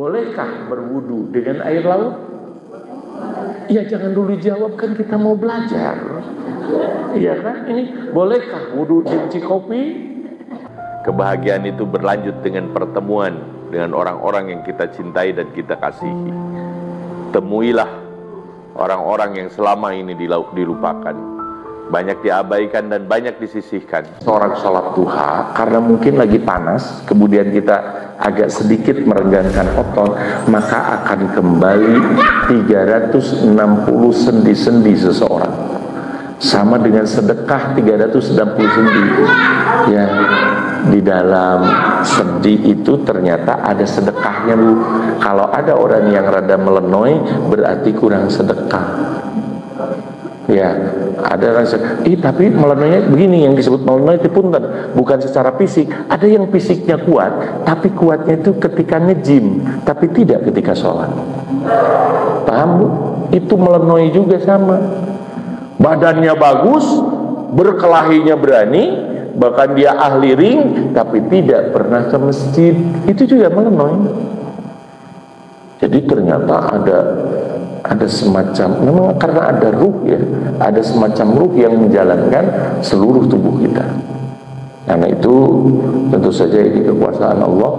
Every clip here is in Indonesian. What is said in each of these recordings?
bolehkah berwudu dengan air laut? Ya jangan dulu jawab, kan kita mau belajar. Iya kan? Ini bolehkah wudu di Cikopi? Kebahagiaan itu berlanjut dengan pertemuan dengan orang-orang yang kita cintai dan kita kasihi. Temuilah orang-orang yang selama ini dilupakan, banyak diabaikan dan banyak disisihkan. Seorang sholat duha karena mungkin lagi panas, kemudian kita agak sedikit merenggangkan otot, maka akan kembali 360 sendi-sendi seseorang, sama dengan sedekah 360 sendi. Ya, di dalam sendi itu ternyata ada sedekahnya, Bu. Kalau ada orang yang rada melenoi, berarti kurang sedekah. Ya, ada rasa, tapi melenoinya begini, yang disebut melenoi itu punten, bukan secara fisik. Ada yang fisiknya kuat, tapi kuatnya itu ketika nge-gym, tapi tidak ketika sholat. Paham, Bu? Itu melenoi juga sama. Badannya bagus, berkelahinya berani, bahkan dia ahli ring, tapi tidak pernah ke masjid. Itu juga melenoi. Jadi ternyata ada semacam, memang karena ada ruh ya, ada semacam ruh yang menjalankan seluruh tubuh kita. Karena itu tentu saja ini kekuasaan Allah.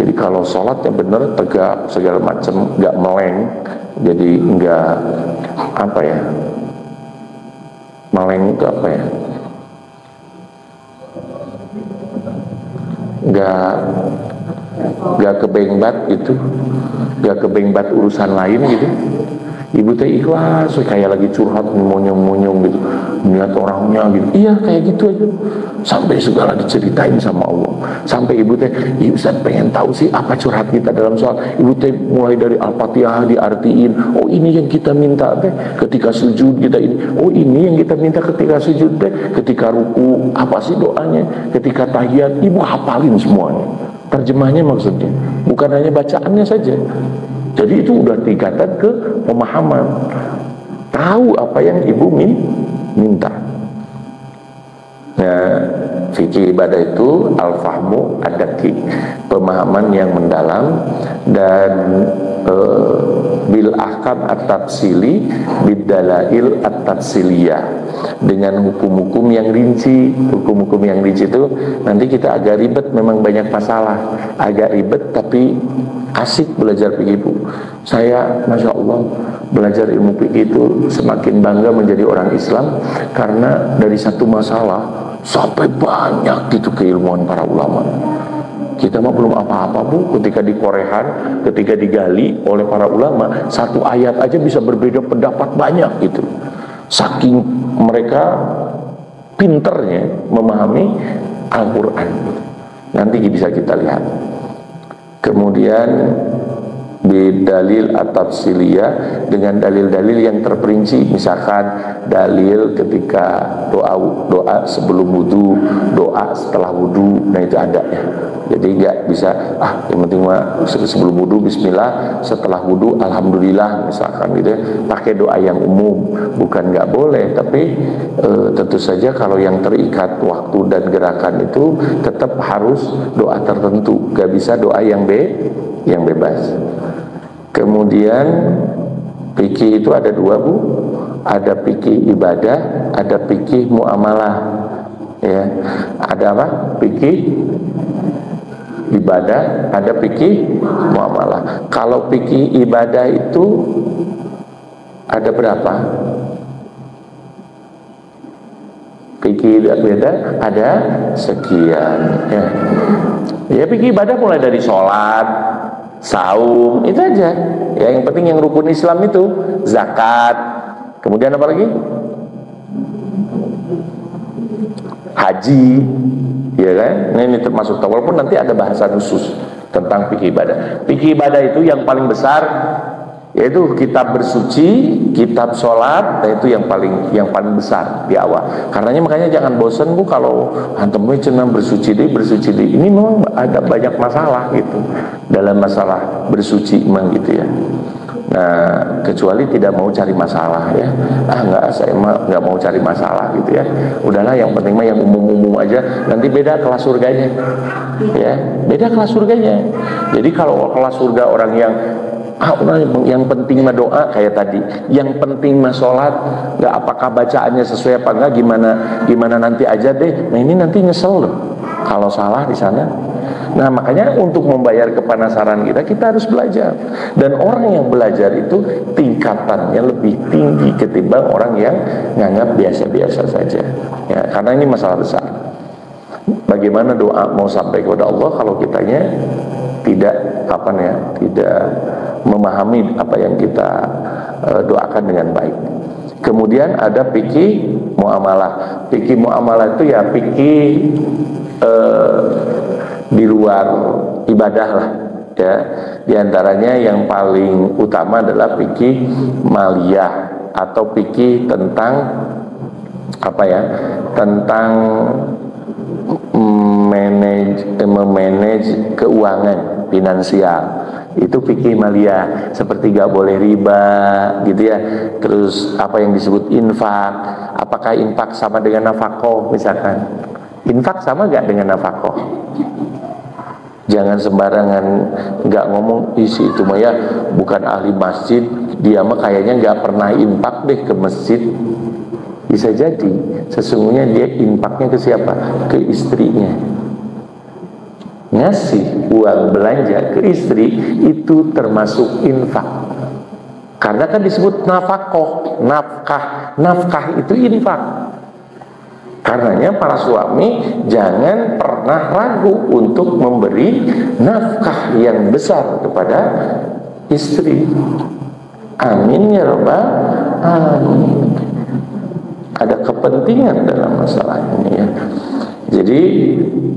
Jadi kalau sholatnya benar, tegak, segala macam, nggak meleng, jadi nggak apa ya, meleng itu apa ya, nggak kebengbat gitu, nggak kebengbat urusan lain gitu. Ibu teh ikhlas, kayak lagi curhat, monyong-monyong gitu, melihat orangnya gitu. Iya kayak gitu aja, sampai segala diceritain sama Allah. Sampai ibu teh, Ustaz pengen tahu sih apa curhat kita dalam soal. Ibu teh mulai dari Al-Fatihah diartiin. Oh ini yang kita minta teh ketika sujud kita ini. Oh ini yang kita minta ketika sujud teh, ketika ruku apa sih doanya, ketika tahiyat. Ibu hafalin semuanya. Terjemahnya maksudnya, bukan hanya bacaannya saja. Jadi itu udah tingkatan ke pemahaman, tahu apa yang ibu minta. Nah, fikih ibadah itu al-fahmu ad-daqiq, pemahaman yang mendalam, dan bil ahkam at-tafsili bid dalail at-tafsiliyah, dengan hukum-hukum yang rinci. Hukum-hukum yang rinci itu nanti kita agak ribet, memang banyak masalah, agak ribet tapi asik belajar fikih, Bu. Saya Masya Allah belajar ilmu fikih itu semakin bangga menjadi orang Islam, karena dari satu masalah sampai banyak gitu keilmuan para ulama. Kita mah belum apa-apa, Bu, ketika di Korean, ketika digali oleh para ulama, satu ayat aja bisa berbeda pendapat banyak gitu. Saking mereka pinternya memahami Al-Quran. Nanti bisa kita lihat. Kemudian bidalil at-tafsiliyah, dengan dalil-dalil yang terperinci. Misalkan dalil ketika doa sebelum wudu, doa setelah wudu, nah itu ada ya. Jadi nggak bisa yang penting mah sebelum wudu bismillah, setelah wudu alhamdulillah misalkan gitu ya. Pakai doa yang umum, bukan nggak boleh, tapi tentu saja kalau yang terikat waktu dan gerakan itu tetap harus doa tertentu, nggak bisa doa yang bebas. Kemudian fikih itu ada dua, Bu. Ada fikih ibadah, ada fikih muamalah. Ya. Ada apa? Fikih ibadah, ada fikih muamalah. Kalau fikih ibadah itu ada berapa? Fikih ibadah ada sekian. Ya, fikih ibadah mulai dari sholat, saum, itu aja ya. Yang penting yang rukun Islam itu zakat, kemudian apa lagi, haji, ya kan. Nah, ini termasuk, walaupun nanti ada bahasan khusus tentang fikih ibadah. Fikih ibadah itu yang paling besar yaitu kitab bersuci, kitab sholat, nah itu yang paling besar di awal. Karenanya makanya jangan bosan, Bu, kalau antumnya cuma bersuci deh. Ini memang ada banyak masalah gitu dalam masalah bersuci memang gitu ya. Nah, kecuali tidak mau cari masalah ya. Enggak, saya mah nggak mau cari masalah gitu ya. Udahlah, yang penting mah yang umum-umum aja. Nanti beda kelas surganya. Ya, beda kelas surganya. Jadi kalau kelas surga orang yang penting mah doa kayak tadi, yang penting mah sholat, nggak apakah bacaannya sesuai apa enggak, gimana nanti aja deh. Nah, ini nanti nyesel loh kalau salah di sana. Nah, makanya untuk membayar kepenasaran kita harus belajar. Dan orang yang belajar itu tingkatannya lebih tinggi ketimbang orang yang nganggap biasa-biasa saja. Ya, karena ini masalah besar. Bagaimana doa mau sampai kepada Allah kalau kitanya tidak tidak memahami apa yang kita doakan dengan baik. Kemudian ada fikih muamalah. Fikih muamalah itu ya fikih di luar ibadah lah ya. Di antaranya yang paling utama adalah fikih maliyah atau fikih tentang tentang memanage keuangan finansial. Itu fikih maliyah, seperti gak boleh riba gitu ya. Terus apa yang disebut infak, apakah infak sama dengan nafkah misalkan. Infak sama gak dengan nafkah? Jangan sembarangan nggak ngomong isi itu mah ya bukan ahli masjid, dia mah kayaknya nggak pernah infak deh ke masjid. Bisa jadi sesungguhnya dia infaknya ke siapa? Ke istrinya. Ngasih uang belanja ke istri itu termasuk infak. Karena kan disebut nafkah itu infak. Karenanya para suami jangan pernah ragu untuk memberi nafkah yang besar kepada istri. Amin ya rabbal alamin. Ada kepentingan dalam masalah ini ya. Jadi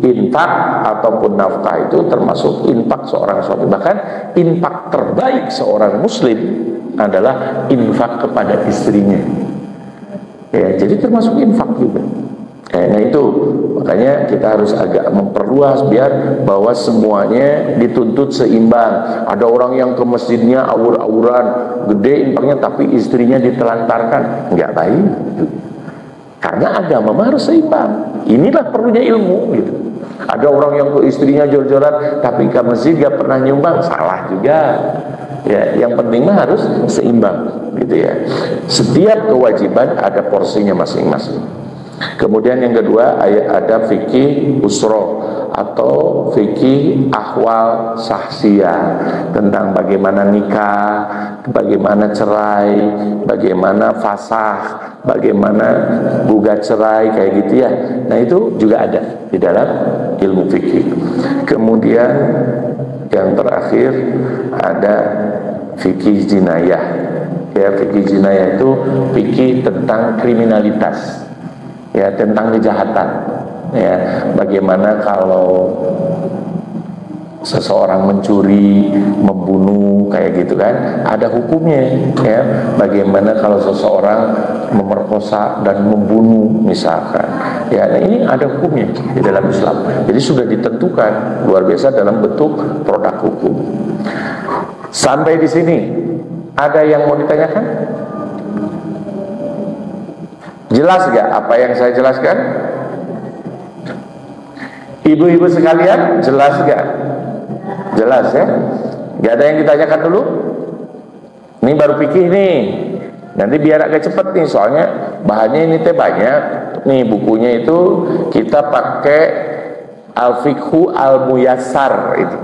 infak ataupun nafkah itu termasuk infak seorang suami. Bahkan infak terbaik seorang muslim adalah infak kepada istrinya. Ya, jadi termasuk infak juga. Nah itu makanya kita harus agak memperluas biar bahwa semuanya dituntut seimbang. Ada orang yang ke masjidnya awur-awuran, gede infaknya tapi istrinya ditelantarkan, nggak baik. Karena agama harus seimbang. Inilah perlunya ilmu gitu. Ada orang yang ke istrinya jor-joran tapi ke masjid nggak pernah nyumbang, salah juga. Ya, yang penting mah harus seimbang gitu ya. Setiap kewajiban ada porsinya masing-masing. Kemudian yang kedua ada fikih usroh atau fikih ahwal sahsiyah, tentang bagaimana nikah, bagaimana cerai, bagaimana fasakh, bagaimana gugat cerai kayak gitu ya. Nah itu juga ada di dalam ilmu fikih. Kemudian yang terakhir ada fikih jinayah. Ya, fikih jinayah itu fikih tentang kriminalitas. Ya, tentang kejahatan. Ya, bagaimana kalau seseorang mencuri, membunuh kayak gitu kan, ada hukumnya ya. Bagaimana kalau seseorang memerkosa dan membunuh misalkan. Ya, nah ini ada hukumnya di dalam Islam. Jadi sudah ditentukan luar biasa dalam bentuk produk hukum. Sampai di sini ada yang mau ditanyakan? Jelas gak apa yang saya jelaskan? Ibu-ibu sekalian, jelas gak? Jelas ya? Gak ada yang ditanyakan dulu? Ini baru pikir nih. Nanti biar agak cepet nih, soalnya bahannya ini teh banyak. Nih bukunya itu kita pakai Al-Fiqhu Al-Muyassar itu.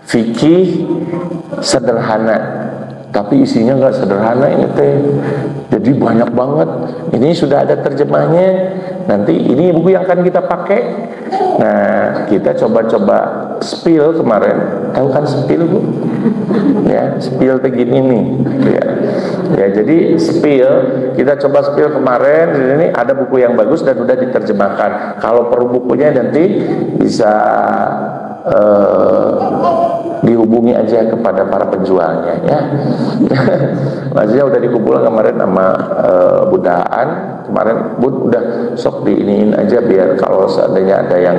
Fikih sederhana. Tapi isinya nggak sederhana ini teh. Jadi banyak banget. Ini sudah ada terjemahnya. Nanti ini buku yang akan kita pakai. Nah, kita coba-coba spill kemarin. Tahu kan spill, Bu? Ya, spill begini nih. Ya, jadi spill kita coba spill kemarin. Ini ada buku yang bagus dan sudah diterjemahkan. Kalau perlu bukunya nanti bisa dihubungi aja kepada para penjualnya ya. Maksudnya udah dikumpulkan kemarin sama Budaan kemarin, Bud udah sok diiniin aja biar kalau seandainya ada yang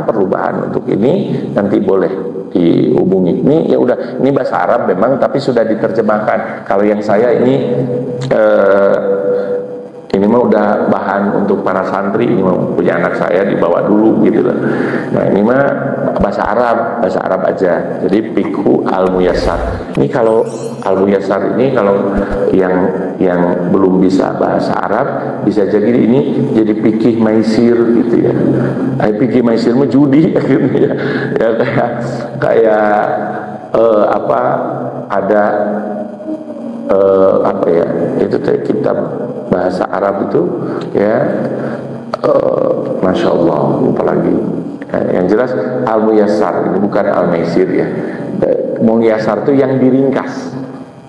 perlu bahan untuk ini nanti boleh dihubungi. Ini ya udah, ini bahasa Arab memang, tapi sudah diterjemahkan. Kalau yang saya ini mah udah bahan untuk para santri, ini mah punya anak saya dibawa dulu gitu loh. Nah ini mah bahasa Arab aja. Jadi Fiqhu Al-Muyassar. Ini kalau Al-Muyassar ini kalau yang belum bisa bahasa Arab bisa jadi ini jadi fikih maisir gitu ya. Fikih maisir mah judi akhirnya ya kayak ada apa ya, itu kitab bahasa Arab itu ya, Masya Allah, lupa lagi. Yang jelas Al-Muyassar, ini bukan Al-Maisir ya. Muyassar itu yang diringkas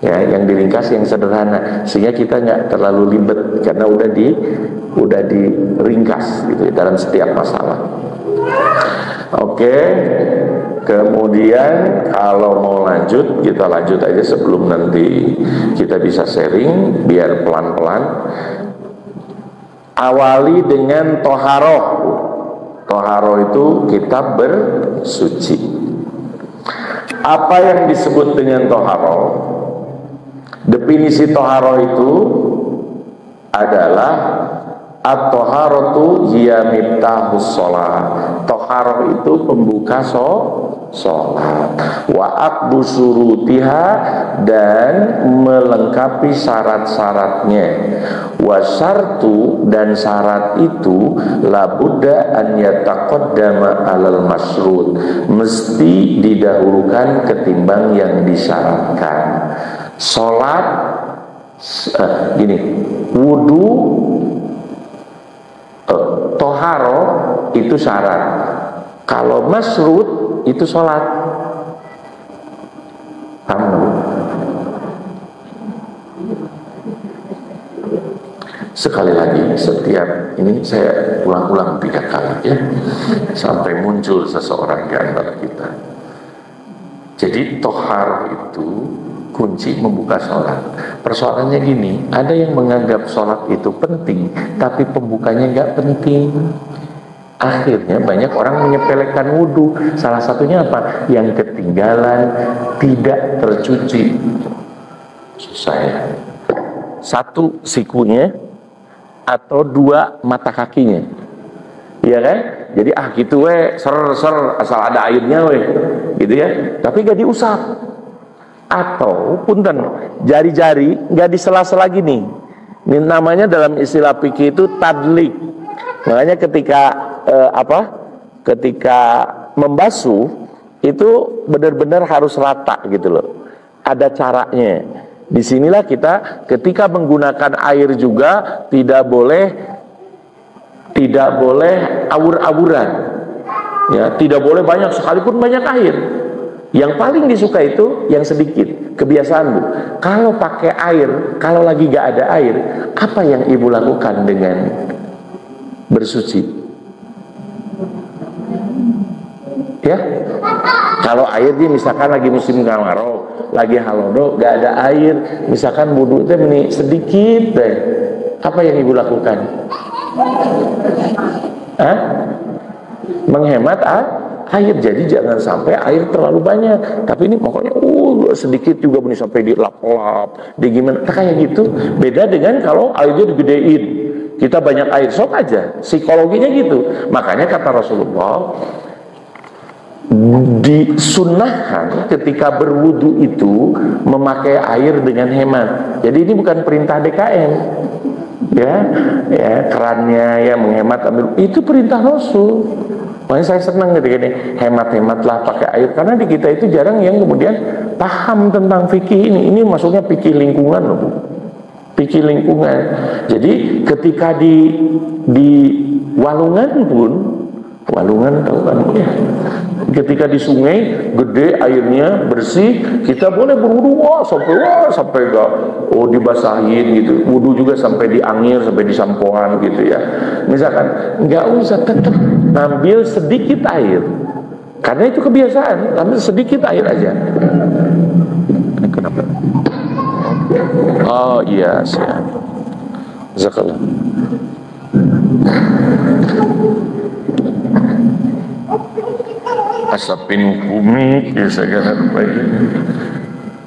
ya, yang diringkas, yang sederhana, sehingga kita nggak terlalu ribet karena udah diringkas gitu ya, dalam setiap masalah. Oke. Kemudian kalau mau lanjut, kita lanjut aja sebelum nanti kita bisa sharing, biar pelan-pelan. Awali dengan toharoh. Toharoh itu kita bersuci. Apa yang disebut dengan toharoh? Definisi toharoh itu adalah at-toharatu hiya miftahus shalah. Toharoh itu pembuka sholat. Wa aqdu syurutiha, dan melengkapi syarat-syaratnya. Wa syartu, dan syarat itu labudda an yataqaddama alal masyrut, mesti didahulukan ketimbang yang disyaratkan. Sholat gini, wudu, toharo itu syarat. Kalau masyrut itu sholat. Paham? Sekali lagi, setiap ini saya ulang-ulang 3 kali ya, sampai muncul seseorang di antara kita. Jadi tohar itu kunci membuka sholat. Persoalannya gini, ada yang menganggap sholat itu penting, tapi pembukanya nggak penting. Akhirnya banyak orang menyepelekan wudhu. Salah satunya apa? Yang ketinggalan tidak tercuci. Susah ya. 1 sikunya atau 2 mata kakinya. Iya kan? Jadi gitu ser asal ada airnya gitu ya. Tapi gak diusap. Atau punten, jari-jari nggak disela-sela gini. Ini namanya dalam istilah fikih itu tadlik. Makanya ketika membasuh itu benar-benar harus rata gitu loh. Ada caranya. Disinilah kita ketika menggunakan air juga tidak boleh awur-awuran. Ya, tidak boleh banyak, sekalipun banyak air. Yang paling disuka itu yang sedikit. Kebiasaan Bu, kalau pakai air, kalau lagi gak ada air, apa yang ibu lakukan dengan bersuci? Ya, kalau air dia misalkan lagi musim kemarau, lagi halodo, gak ada air, misalkan wudu itu ini sedikit deh, apa yang ibu lakukan? Menghemat air. Jadi jangan sampai air terlalu banyak, tapi ini pokoknya sedikit juga ini sampai dilap-lap, di gimana kayak gitu. Beda dengan kalau airnya digedein, kita banyak air, sok aja, psikologinya gitu. Makanya kata Rasulullah, disunnahkan ketika berwudu itu memakai air dengan hemat. Jadi ini bukan perintah DKM ya, kerannya ya menghemat ambil, itu perintah Rasul. Makanya saya senang ketika ini hemat-hematlah pakai air, karena di kita itu jarang yang kemudian paham tentang fikih ini. Ini maksudnya fikih lingkungan loh Bu, fikih lingkungan. Jadi ketika di Walungan pun, Walungan tahu kan ya, ketika di sungai gede airnya bersih, kita boleh berwudu sampai enggak dibasahin gitu. Wudu juga sampai diangir, sampai disampoan gitu ya. Misalkan enggak usah, tetap ambil sedikit air. Karena itu kebiasaan, ambil sedikit air aja. Kenapa? Oh iya, siap. Jazakallah. asapin kumik ya segala rupa.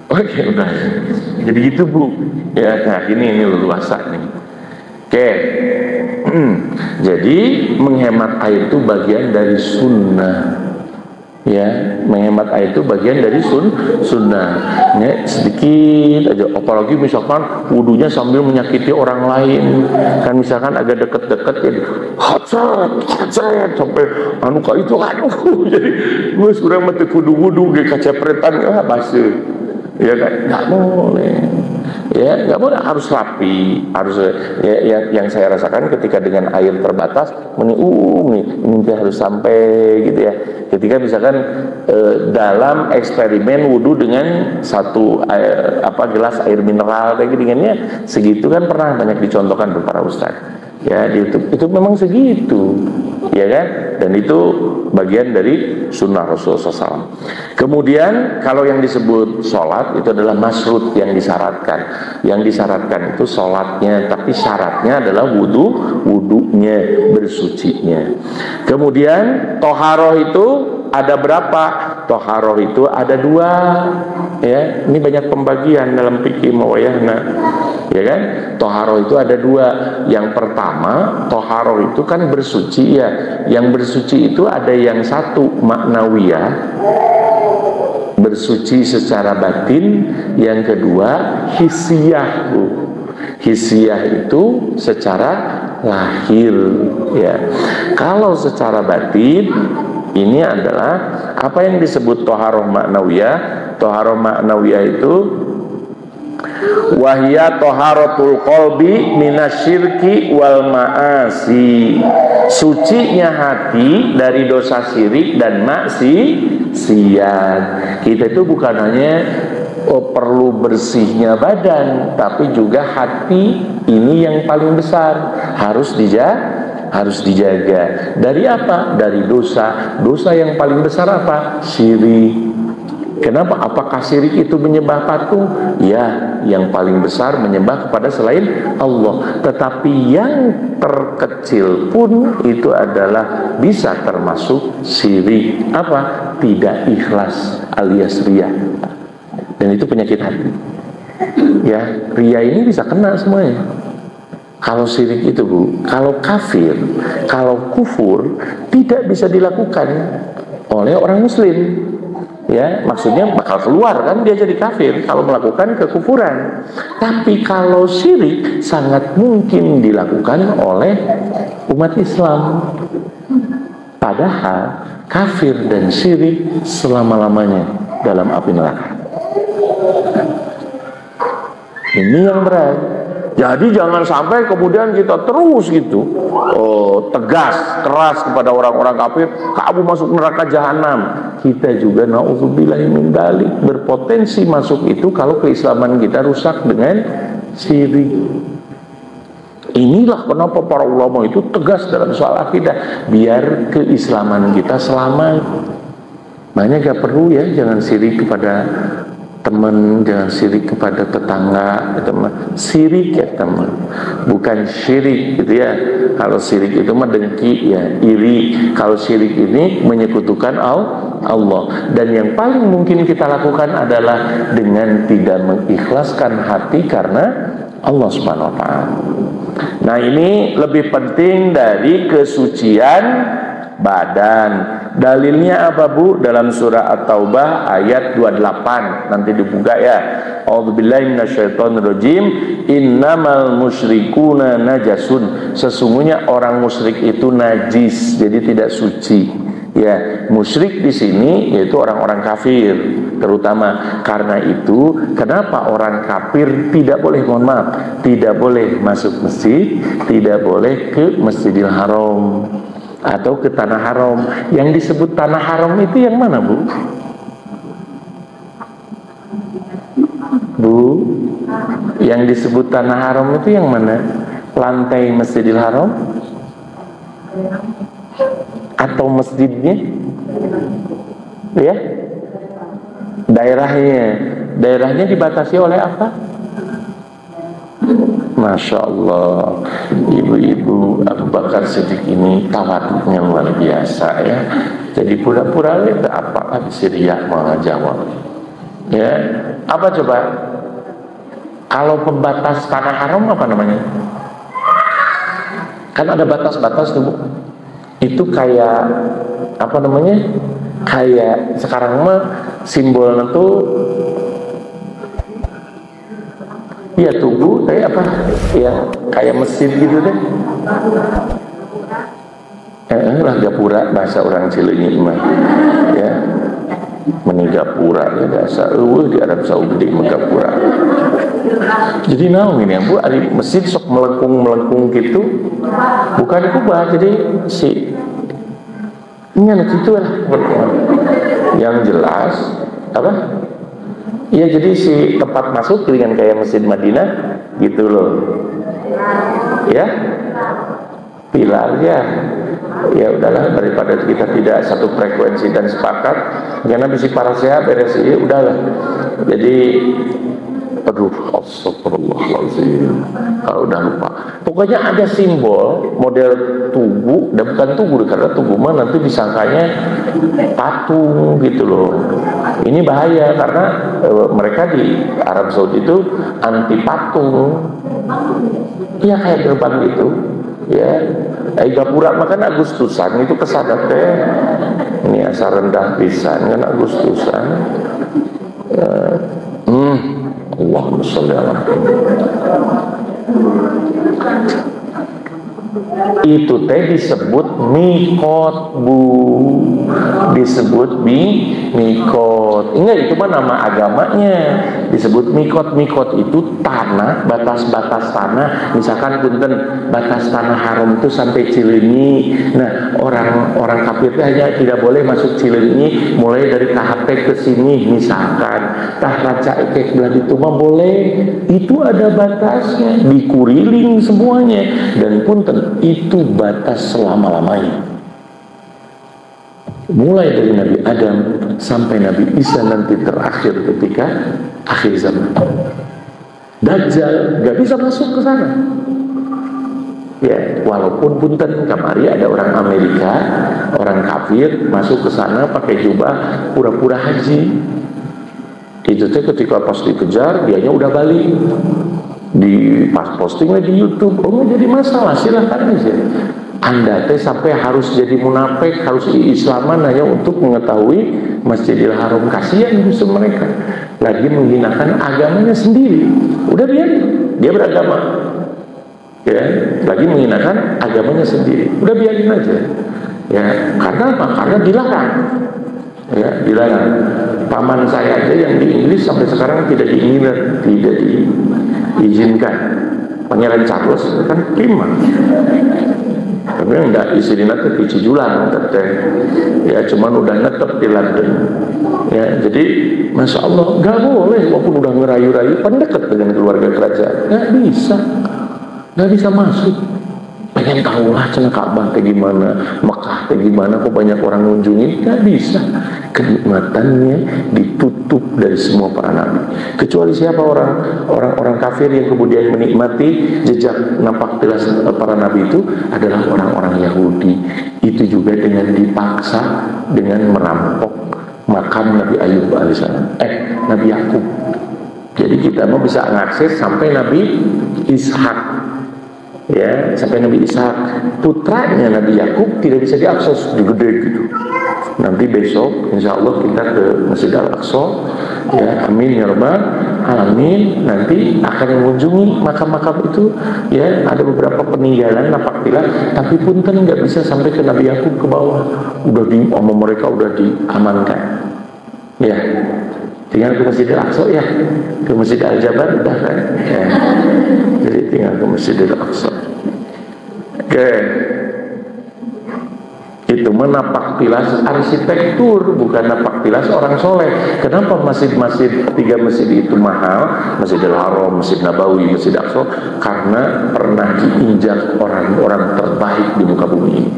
Oke, udah. Jadi gitu Bu. Ya, nah ini leluasa nih. Oke. Jadi menghemat air itu bagian dari sunnah. Ya, menghemat air itu bagian dari sunnah. Ya, sedikit aja. Apalagi misalkan wudunya sambil menyakiti orang lain. Kan misalkan agak deket-deket jadi hacet sampai anu ka itu aduh. Jadi gue sudah mati wudu ge kacepretan basuh. Ya kan nggak boleh. Ya nggak boleh, harus rapi, harus ya, yang saya rasakan ketika dengan air terbatas ini harus sampai gitu ya. Ketika misalkan dalam eksperimen wudu dengan satu gelas air mineral kayak gini segitu kan pernah banyak dicontohkan oleh para ustadz. Ya di YouTube itu memang segitu, ya kan? Dan itu bagian dari sunnah Rasulullah SAW. Kemudian kalau yang disebut sholat itu adalah masrut, yang disyaratkan. Yang disyaratkan itu sholatnya, tapi syaratnya adalah wudunya, bersucinya. Kemudian toharoh itu ada berapa? Toharoh itu ada 2. Ya, ini banyak pembagian dalam fikih mawayahna. Ya kan? Toharoh itu ada 2. Yang pertama, toharoh itu kan bersuci ya. Yang bersuci itu ada yang satu maknawiyah, bersuci secara batin. Yang kedua hissiyah. Hissiyah itu secara lahir ya. Kalau secara batin ini adalah apa yang disebut toharoh maknawiyah. Toharoh maknawiyah itu wahya toharotul qalbi minasyirki wal ma'asi, sucinya hati dari dosa syirik dan maksiat. Kita itu bukan hanya perlu bersihnya badan, tapi juga hati ini yang paling besar harus dijaga. Dari apa? Dari dosa. Dosa yang paling besar apa? Syirik. Kenapa? Apakah syirik itu menyembah patung? Ya, yang paling besar menyembah kepada selain Allah. Tetapi yang terkecil pun itu adalah bisa termasuk syirik. Apa? Tidak ikhlas alias riya. Dan itu penyakit hati. Ya, riya ini bisa kena semuanya. Kalau syirik itu Bu, kalau kafir, kalau kufur tidak bisa dilakukan oleh orang muslim. Ya, maksudnya bakal keluar kan dia jadi kafir kalau melakukan kekufuran. Tapi kalau syirik sangat mungkin dilakukan oleh umat Islam. Padahal kafir dan syirik selama-lamanya dalam api neraka. Ini yang berat. Jadi jangan sampai kemudian kita terus gitu tegas, keras kepada orang-orang kafir, kamu masuk neraka jahanam. Kita juga na'udzubillahi min dzalik berpotensi masuk itu kalau keislaman kita rusak dengan syirik. Inilah kenapa para ulama itu tegas dalam soal akidah, biar keislaman kita selamat. Makanya gak perlu ya, jangan syirik kepada teman, jangan syirik kepada tetangga, teman. Syirik ya teman, bukan syirik gitu ya. Kalau syirik itu mah dengki ya, iri. Kalau syirik ini menyekutukan Allah. Dan yang paling mungkin kita lakukan adalah dengan tidak mengikhlaskan hati karena Allah Subhanahu wa ta'ala. Nah, ini lebih penting dari kesucian badan. Dalilnya apa Bu? Dalam surah At-Taubah ayat 28. Nanti dibuka ya. A'udzubillahi minasyaitonirrajim. Innamal musyrikuna najasun. Sesungguhnya orang musyrik itu najis, jadi tidak suci. Ya, musyrik di sini yaitu orang-orang kafir terutama. Karena itu kenapa orang kafir tidak boleh, mohon maaf, tidak boleh masuk masjid, tidak boleh ke Masjidil Haram atau ke tanah haram. Yang disebut tanah haram itu yang mana Bu? Bu, yang disebut tanah haram itu yang mana? Lantai Masjidil Haram atau masjidnya? Ya, daerahnya dibatasi oleh apa? Masya Allah, ibu-ibu Abu Bakar Siddiq ini tawaduknya luar biasa ya. Jadi pura-pura itu apa bisa riak malah jawab. Ya, apa coba? Kalau pembatas tanah haram apa namanya? Kan ada batas-batas tuh Bu. Itu kayak apa namanya? Kayak sekarang mah simbolnya tuh ya tubuh kayak apa? Ya kayak mesin gitu deh. Lah gapura bahasa orang Cileunyi mah. Ya. Meni gapura ya bahasa di Arab Saudi mah gapura. Jadi naon ini Bu, ari mesin sok melengkung gitu. Bukan kubah jadi si ngan gitu lah. Yang jelas apa? Ya jadi si tempat masuk dengan kayak Masjid Madinah gitu loh. Ya. Pilarnya ya udahlah, daripada kita tidak satu frekuensi dan sepakat karena bisi para sehat beres ya udahlah. Jadi aduh astagfirullahaladzim kalau udah lupa. Pokoknya ada simbol model tugu, dan bukan tugu karena tugu mah nanti disangkanya patung gitu loh. Ini bahaya karena mereka di Arab Saudi itu anti patung. Iya kayak gerbang gitu. Ya, gapura makan Agustusan itu kesana teh. Ini asa rendah pisan kan Agustusan. Allahumma sholli ala itu teh disebut mikot Bu, disebut mikot. Enggak, itu mah nama agamanya disebut mikot. Mikot itu tanah, batas-batas tanah. Misalkan punten batas tanah haram itu sampai Cileunyi. Nah orang kafir itu hanya tidak boleh masuk Cileunyi mulai dari KHP ke sini misalkan. Tah raca ekek belah itu mah boleh. Itu ada batasnya, dikuriling semuanya. Dan punten itu batas selama-lamanya, mulai dari Nabi Adam sampai Nabi Isa nanti terakhir ketika akhir zaman. Dajjal gak bisa masuk ke sana. Ya, walaupun punten kamari ada orang Amerika, orang kafir masuk ke sana pakai jubah pura-pura haji. Itu teh ketika pas dikejar dianya udah balik. Di pas postingnya di YouTube, jadi masalah silahkan aja. Anda teh sampai harus jadi munafik, harus diislaman hanya untuk mengetahui Masjidil Haram. Kasihan justru mereka lagi menghinakan agamanya sendiri. Udah biarin dia beragama, ya lagi menghinakan agamanya sendiri. Udah biarin aja, ya karena apa? Karena dilarang. Ya, dilarang. Paman saya aja yang di Inggris sampai sekarang tidak diizinkan. Pangeran Charles kan prima. Tapi enggak istrinya teh Cijulang teh. Ya cuman udah netep di London. Ya, jadi Masya Allah enggak boleh walaupun udah ngerayu-rayu pendekat dengan keluarga kerajaan. Enggak bisa masuk. Pengen tahu lah cina Ka'bah kayak gimana, Mekah kayak gimana, kok banyak orang ngunjungin. Gak bisa. Kenikmatannya ditutup dari semua para nabi. Kecuali siapa orang kafir yang kemudian menikmati jejak napak tilas para nabi itu adalah orang-orang Yahudi. Itu juga dengan dipaksa dengan merampok makam Nabi Ayub alaihissalam, Nabi Yakub. Jadi kita mau bisa mengakses sampai Nabi Ishak. Ya, sampai Nabi Ishak, putranya Nabi Yakub tidak bisa diakses, gede gitu. Nanti besok insya Allah kita ke Masjid Al-Aqsa, ya amin ya rabbal alamin. Nanti akan mengunjungi makam-makam itu, ya ada beberapa peninggalan napak tilas, tapi punten nggak bisa sampai ke Nabi Yakub ke bawah, udah mereka udah diamankan, ya. Tinggal ke Masjid Al-Aqsa ya, ke Masjid Al-Jabar udah kan ya. Jadi tinggal ke Masjid Al-Aqsa. Oke. Itu menapak tilas arsitektur, bukan napak tilas orang soleh. Kenapa masjid-masjid, 3 masjid itu mahal? Masjidil Haram, Masjid Nabawi, Masjid Al-Aqsa, karena pernah diinjak orang-orang terbaik di muka bumi ini.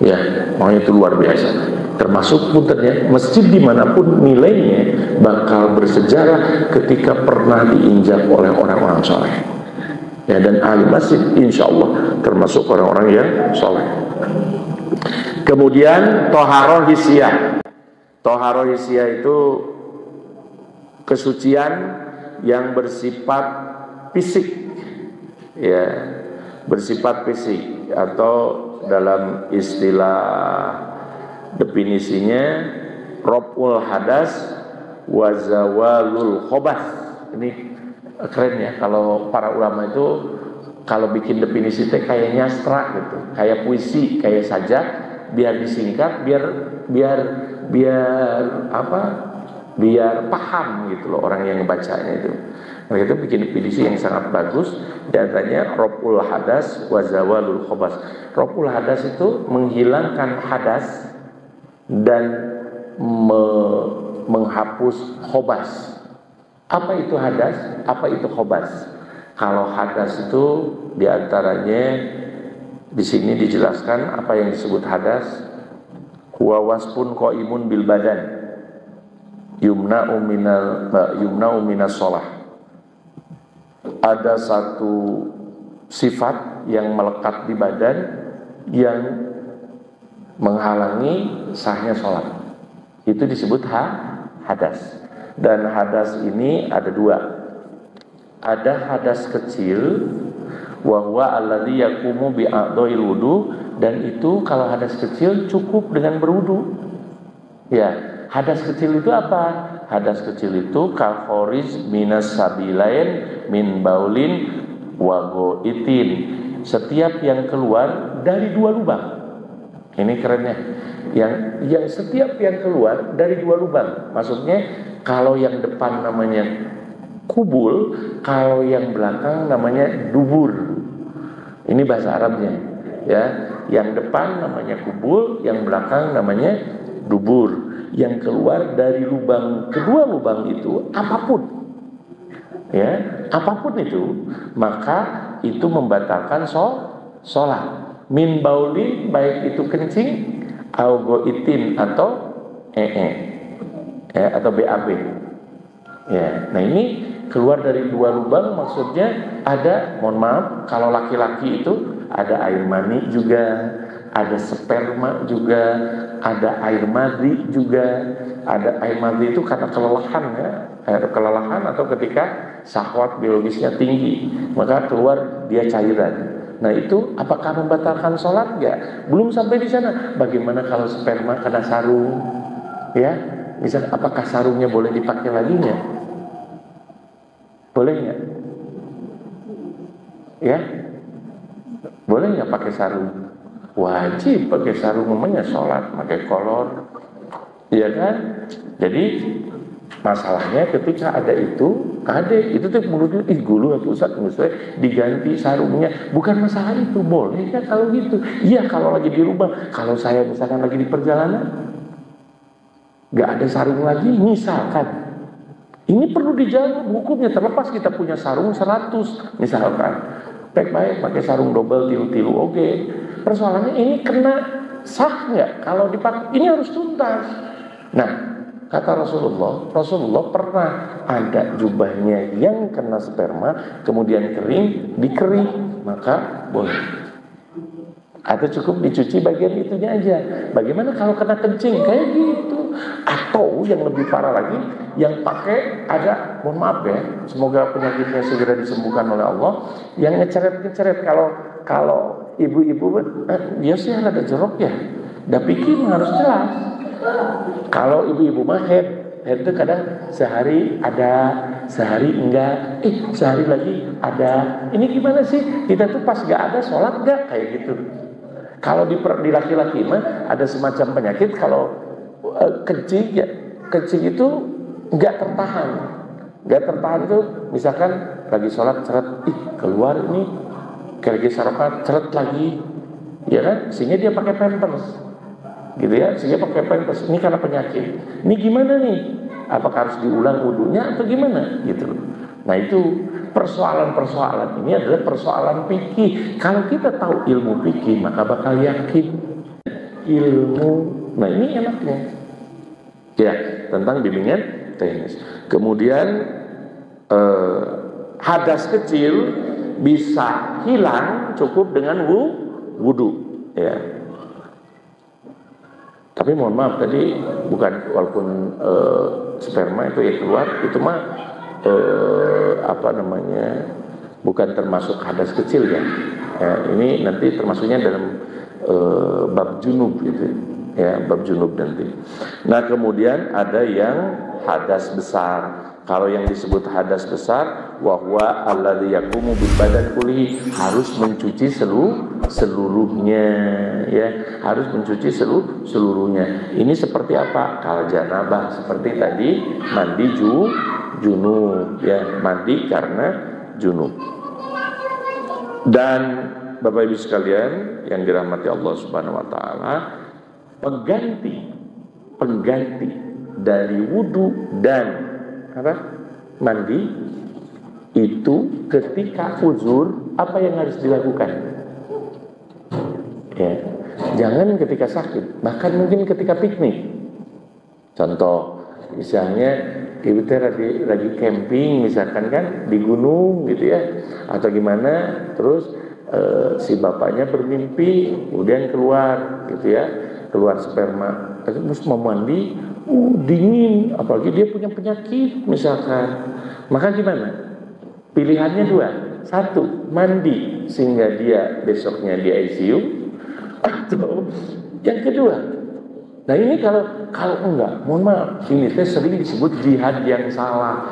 Ya, makanya itu luar biasa. Termasuk puntennya masjid dimanapun nilainya bakal bersejarah ketika pernah diinjak oleh orang-orang soleh. Ya, dan ahli masjid insya Allah termasuk orang-orang yang soleh. Kemudian toharoh hissiyah. Toharoh hissiyah itu kesucian yang bersifat fisik, ya, bersifat fisik, atau dalam istilah definisinya raf'ul hadas wa zawalul khobath. Ini keren ya, kalau para ulama itu kalau bikin definisi itu kayak nyastra gitu, kayak puisi, kayak sajak, biar disingkat, biar paham gitu loh orang yang membacanya itu. Mereka itu bikin definisi yang sangat bagus. Datanya raf'ul hadas wa zawalul khobath. Raf'ul hadas itu menghilangkan hadas dan menghapus khobas. Apa itu hadas? Apa itu khobas? Kalau hadas itu diantaranya di sini dijelaskan apa yang disebut hadas. Huwa wasfun qaimun bil badan yumna'u minas shalah. Ada satu sifat yang melekat di badan yang menghalangi sahnya sholat. Itu disebut hadas. Dan hadas ini ada dua. Ada hadas kecil, wa huwa alladzi yaqumu bi a'dha'il wudu, dan itu kalau hadas kecil cukup dengan berwudu. Ya, hadas kecil itu apa? Hadas kecil itu kal khoriz minas sabilain min baulin wa goitin. Setiap yang keluar dari dua lubang. Ini kerennya. Yang setiap yang keluar dari dua lubang. Maksudnya kalau yang depan namanya kubul, kalau yang belakang namanya dubur. Ini bahasa Arabnya, ya. Yang depan namanya kubul, yang belakang namanya dubur. Yang keluar dari lubang, kedua lubang itu apapun, ya, apapun itu, maka itu membatalkan sholat. Min baulin, baik itu kencing, au goitin atau ya, atau BAB. Ya, nah ini keluar dari dua lubang, maksudnya ada, mohon maaf, kalau laki-laki itu ada air mani juga, ada sperma juga, ada air madhi juga. Ada air madhi itu karena kelelahan, ya, kelelahan atau ketika syahwat biologisnya tinggi, maka keluar dia cairan. Nah itu apakah membatalkan sholat? Enggak. Belum sampai di sana. Bagaimana kalau sperma kena sarung? Ya, misalnya apakah sarungnya boleh dipakai lagi nggak? Boleh nggak? Ya, boleh nggak pakai sarung? Wajib pakai sarung, namanya sholat, pakai kolor, iya kan? Jadi masalahnya ketika ada itu tuh menurut gulu atau Ustaz, maksudnya diganti sarungnya, bukan masalah itu, boleh kan kalau gitu? Iya kalau lagi di rumah, kalau saya misalkan lagi di perjalanan, nggak ada sarung lagi, misalkan, ini perlu dijawab hukumnya, terlepas kita punya sarung 100, misalkan, baik-baik pakai sarung double tilu-tilu, oke. Persoalannya ini kena sah nggak? Kalau dipakai, ini harus tuntas. Nah, kata Rasulullah pernah ada jubahnya yang kena sperma, kemudian kering, dikering, maka boleh. Atau cukup dicuci bagian itunya aja. Bagaimana kalau kena kencing? Kayak gitu. Atau yang lebih parah lagi, yang pakai ada, mohon maaf ya, semoga penyakitnya segera disembuhkan oleh Allah, yang ngeceret-ngeceret. Kalau ibu-ibu, ya sih ada jorok ya, dapikin harus jelas. Kalau ibu-ibu mah head itu kadang sehari ada, sehari enggak, sehari lagi ada. Ini gimana sih? Kita tuh pas gak ada sholat gak? Kayak gitu. Kalau di laki-laki mah ada semacam penyakit, kalau kencing itu nggak tertahan. Nggak tertahan itu misalkan lagi sholat ceret, keluar ini lagi sarapan ceret lagi, ya kan? Sehingga dia pakai pampers, gitu ya. Sehingga pakai pampers. Ini karena penyakit. Ini gimana nih? Apakah harus diulang wudunya atau gimana? Gitu. Nah itu persoalan-persoalan ini adalah persoalan fikih. Kalau kita tahu ilmu fikih, maka bakal yakin ilmu. Nah ini enaknya. Ya, tentang bimbingan teknis. Kemudian hadas kecil bisa hilang cukup dengan wudu, ya. Tapi mohon maaf tadi bukan, walaupun sperma itu ya keluar, itu mah bukan termasuk hadas kecil ya. Ini nanti termasuknya dalam bab junub gitu ya, bab junub nanti. Nah kemudian ada yang hadas besar. Kalau yang disebut hadas besar, wahwa alladzi yaqumu bil badan kulli, harus mencuci seluruhnya, ya, harus mencuci seluruhnya. Ini seperti apa? Kal janabah, seperti tadi mandi junub, ya, mandi karena junub. Dan Bapak Ibu sekalian yang dirahmati Allah Subhanahu wa taala, pengganti dari wudu dan mandi itu ketika uzur, apa yang harus dilakukan? Ya, jangan ketika sakit, bahkan mungkin ketika piknik. Contoh, misalnya ibu lagi camping misalkan kan di gunung gitu ya, atau gimana, terus si bapaknya bermimpi, kemudian keluar gitu ya, keluar sperma, terus mau mandi, dingin, apalagi dia punya penyakit misalkan, maka gimana? Pilihannya dua, satu mandi sehingga dia besoknya di ICU, atau yang kedua, nah ini kalau enggak, mohon maaf, ini sering disebut jihad yang salah.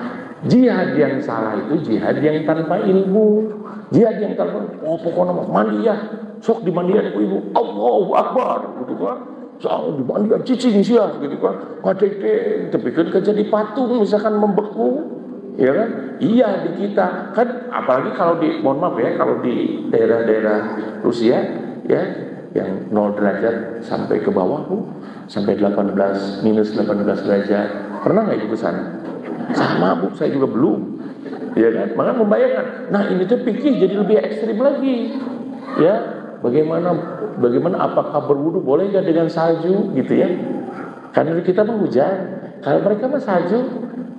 Jihad yang salah itu jihad yang tanpa ilmu, jihad yang tanpa, pokoknya mandi ya, sok dimandian ku ibu, Allahu Akbar, gitu kan. Soal dimandikan cicing sih gitu kan, ngadek tapi kan jadi patung misalkan membeku, ya kan? Iya di kita kan, apalagi kalau di, mohon maaf ya, kalau di daerah-daerah Rusia ya, yang 0 derajat sampai ke bawah sampai minus 18 derajat, pernah nggak ibu ke sana? Sama bu, saya juga belum, ya kan? Maka membayangkan, nah ini tuh pikir jadi lebih ekstrim lagi, ya. Bagaimana apakah berwudu boleh nggak dengan salju gitu ya? Karena kita mah hujan, kalau mereka mah salju,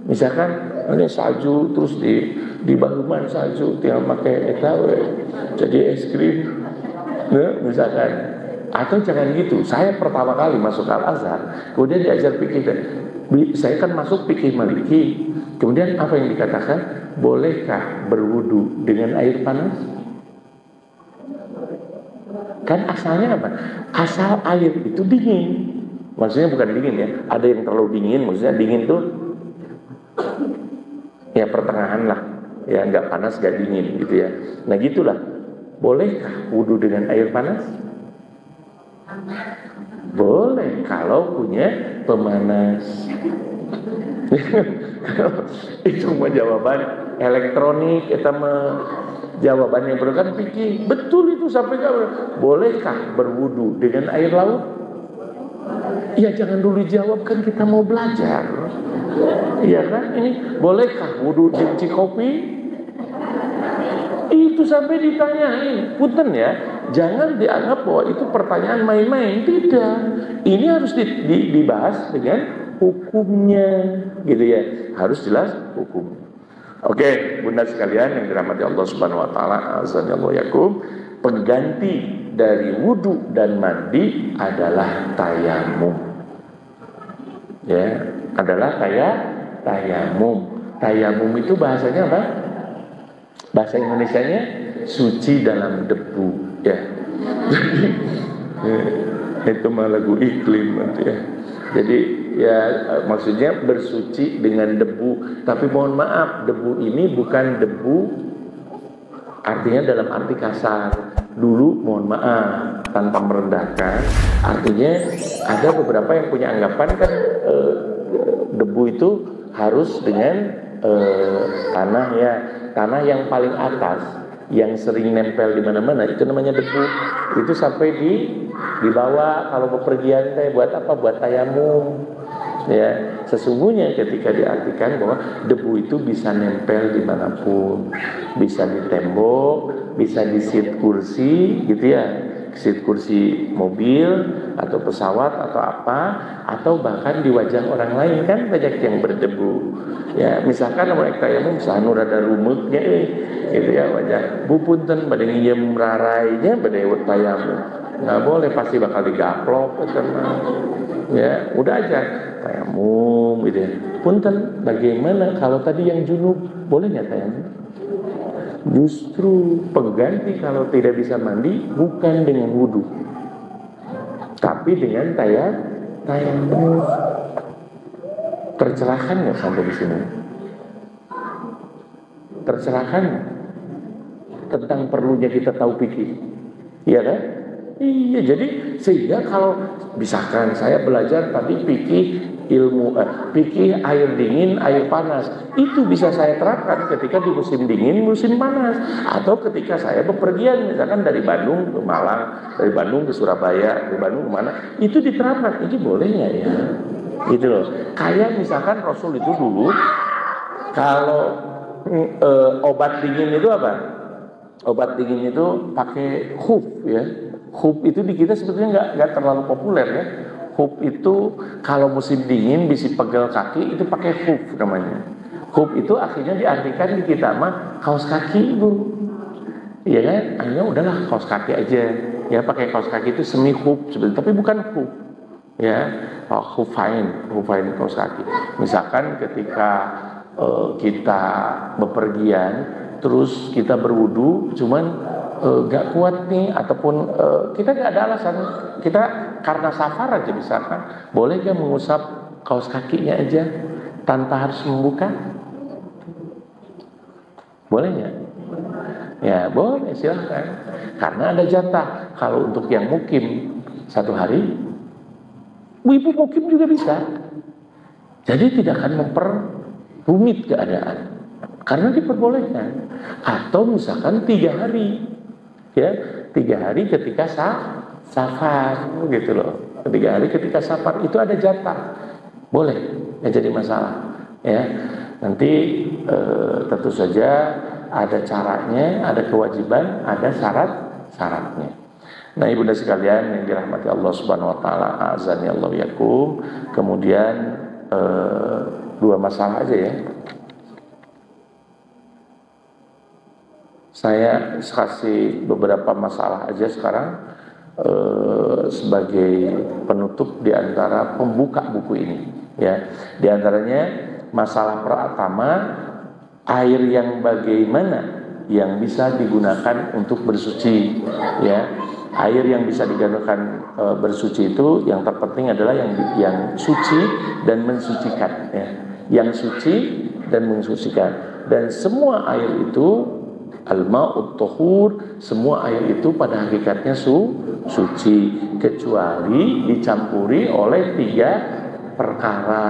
misalkan ini salju terus di bahuman salju, tinggal pakai etawe jadi es krim, nah, misalkan. Atau jangan gitu. Saya pertama kali masuk Al Azhar, kemudian diajar fikih, saya kan masuk fikih Maliki, kemudian apa yang dikatakan? Bolehkah berwudu dengan air panas? Kan asalnya apa? Asal air itu dingin. Maksudnya bukan dingin ya, ada yang terlalu dingin, maksudnya dingin tuh ya pertengahan lah, ya nggak panas nggak dingin gitu ya. Nah gitulah. Bolehkah wudu dengan air panas? Boleh kalau punya pemanas. Itu mah jawaban elektronik, kita mah jawabannya kan pikir betul itu sampai kapan? Bolehkah berwudu dengan air laut? Ya jangan dulu jawab, kan kita mau belajar. Iya kan? Ini bolehkah wudu di Cikopi? Itu sampai ditanyain, punten ya, jangan dianggap bahwa itu pertanyaan main-main, tidak. Ini harus dibahas dengan hukumnya, gitu ya, harus jelas hukum. Oke, bunda sekalian yang dirahmati Allah Subhanahu Wa Taala, azanillahu yakum, pengganti dari wudu dan mandi adalah tayamum. Ya, adalah tayamum. Tayamum itu bahasanya apa? Bahasa Indonesianya suci dalam debu, ya. Itu mah lagu iklim nanti ya. Jadi ya maksudnya bersuci dengan debu. Tapi mohon maaf, debu ini bukan debu artinya dalam arti kasar. Dulu mohon maaf, tanpa merendahkan, artinya ada beberapa yang punya anggapan kan debu itu harus dengan tanah yang paling atas, yang sering nempel di mana-mana, itu namanya debu. Itu sampai dibawa kalau bepergian buat apa? Buat tayamum. Ya, sesungguhnya ketika diartikan bahwa debu itu bisa nempel dimanapun, bisa di tembok, bisa di seat kursi, gitu ya. seat kursi mobil atau pesawat atau apa, atau bahkan di wajah orang lain kan banyak yang berdebu. Ya, misalkan mau tayamum sanu rada rumutnya gitu ya wajah. Bupunten bade ngiem rarainya bade tayamum. Nggak boleh, pasti bakal digaplok sama. Ya, udah aja tayamum gitu ya. Punten, bagaimana kalau tadi yang junub boleh nggak tayamum? Justru pengganti kalau tidak bisa mandi bukan dengan wudu, tapi dengan tayamum. Tercerahkan nggak sampai di sini? Tercerahkan tentang perlunya kita tahu fikih, iya kan? Iya, jadi sehingga kalau misalkan saya belajar tadi fikih fikih air dingin, air panas, itu bisa saya terapkan ketika di musim dingin, musim panas, atau ketika saya bepergian misalkan dari Bandung ke Malang, dari Bandung ke Surabaya, dari Bandung ke mana, itu diterapkan. Ini boleh nggak ya? Gitu loh. Kayak misalkan Rasul itu dulu kalau obat dingin itu apa? Obat dingin itu pakai khuf ya. Khuf itu di kita sebetulnya nggak terlalu populer ya. Khuf itu kalau musim dingin bisa pegel kaki itu pakai khuf namanya. Khuf itu akhirnya diartikan di kita mah kaos kaki Bu. Iya kan? Akhirnya udahlah kaos kaki aja. Ya pakai kaos kaki itu semi khuf sebetulnya, tapi bukan khuf. Ya, khufain kaos kaki. Misalkan ketika kita bepergian terus kita berwudu cuman gak kuat nih, ataupun kita gak ada alasan, kita karena safar aja misalkan, boleh gak mengusap kaos kakinya aja tanpa harus membuka? Boleh gak? Ya boleh, silahkan. Karena ada jatah. Kalau untuk yang mukim 1 hari, ibu mukim juga bisa. Jadi tidak akan memperrumit keadaan, karena diperbolehkan. Atau misalkan 3 hari, ya 3 hari ketika safar, gitu loh. 3 hari ketika safar itu ada jatah, boleh, nggak jadi masalah. Ya, nanti tentu saja ada caranya, ada kewajiban, ada syaratnya. Nah, ibunda sekalian yang dirahmati Allah Subhanahu wa taala, azani Allah yakum. Kemudian 2 masalah aja ya. Saya kasih beberapa masalah aja sekarang sebagai penutup di antara pembuka buku ini ya. Di antaranya masalah pertama, air yang bagaimana yang bisa digunakan untuk bersuci ya. Air yang bisa digunakan bersuci itu yang terpenting adalah yang suci dan mensucikan ya. Yang suci dan mensucikan. Dan semua air itu al-ma'ut tahur, semua air itu pada hakikatnya suci, kecuali dicampuri oleh 3 perkara.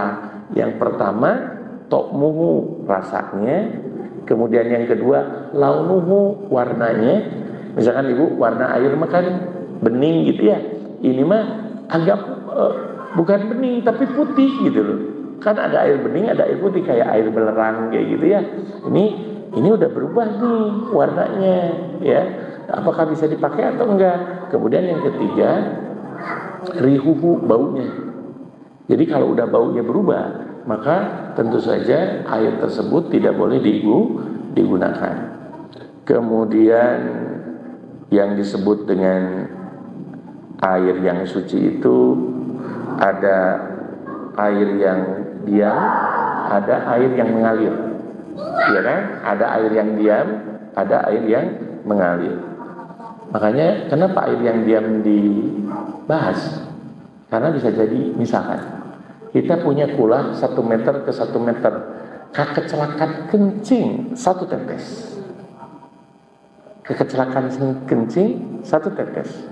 Yang pertama tokmuhu, rasanya. Kemudian yang kedua launuhu, warnanya. Misalkan ibu warna air makan bening gitu ya, ini mah agak bukan bening tapi putih gitu loh. Kan ada air bening, ada air putih kayak air belerang kayak gitu ya. Ini udah berubah nih warnanya ya. Apakah bisa dipakai atau enggak? Kemudian yang ketiga rihuhu, baunya. Jadi kalau udah baunya berubah, maka tentu saja air tersebut tidak boleh digunakan. Kemudian yang disebut dengan air yang suci itu ada air yang diam, ada air yang mengalir. Ya kan? Ada air yang diam, ada air yang mengalir. Makanya kenapa air yang diam dibahas? Karena bisa jadi misalkan kita punya kulah 1 meter ke 1 meter, kecelakaan kencing 1 tetes. Kecelakaan kencing 1 tetes.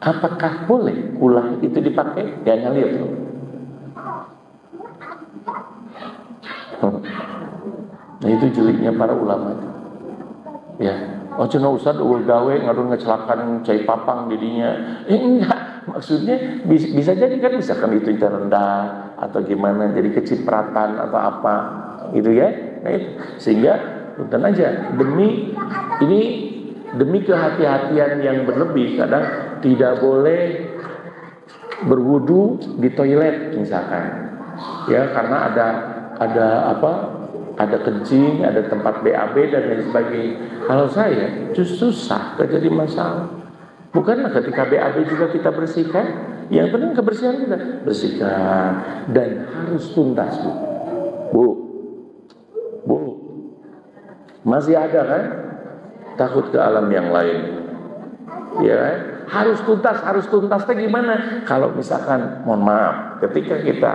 Apakah boleh kulah itu dipakai? Ya ngalir tuh. Nah itu jeliknya para ulama. Ya, oh cina ustad gawe ngadun ngecelakaan cai papang didinya. Enggak, maksudnya bisa jadi kan, misalkan itu rendah atau gimana, jadi kecipratan atau apa gitu ya. Nah itu sehingga punten aja demi kehati-hatian yang berlebih, kadang tidak boleh berwudu di toilet misalkan, ya karena ada apa? Ada kencing, ada tempat BAB dan lain sebagainya. Kalau saya justru sah, gak jadi masalah. Bukanlah ketika BAB juga kita bersihkan, yang penting kebersihan kita bersihkan dan harus tuntas, Bu. Masih ada kan? Takut ke alam yang lain. Ya, harus tuntas gimana? Kalau misalkan, mohon maaf, ketika kita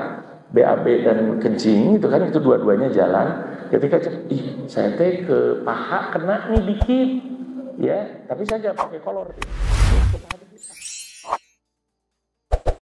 BAB dan kencing itu kan itu dua-duanya jalan. Ketika saya ke paha kena nih dikit, ya, tapi saya nggak pakai kolor.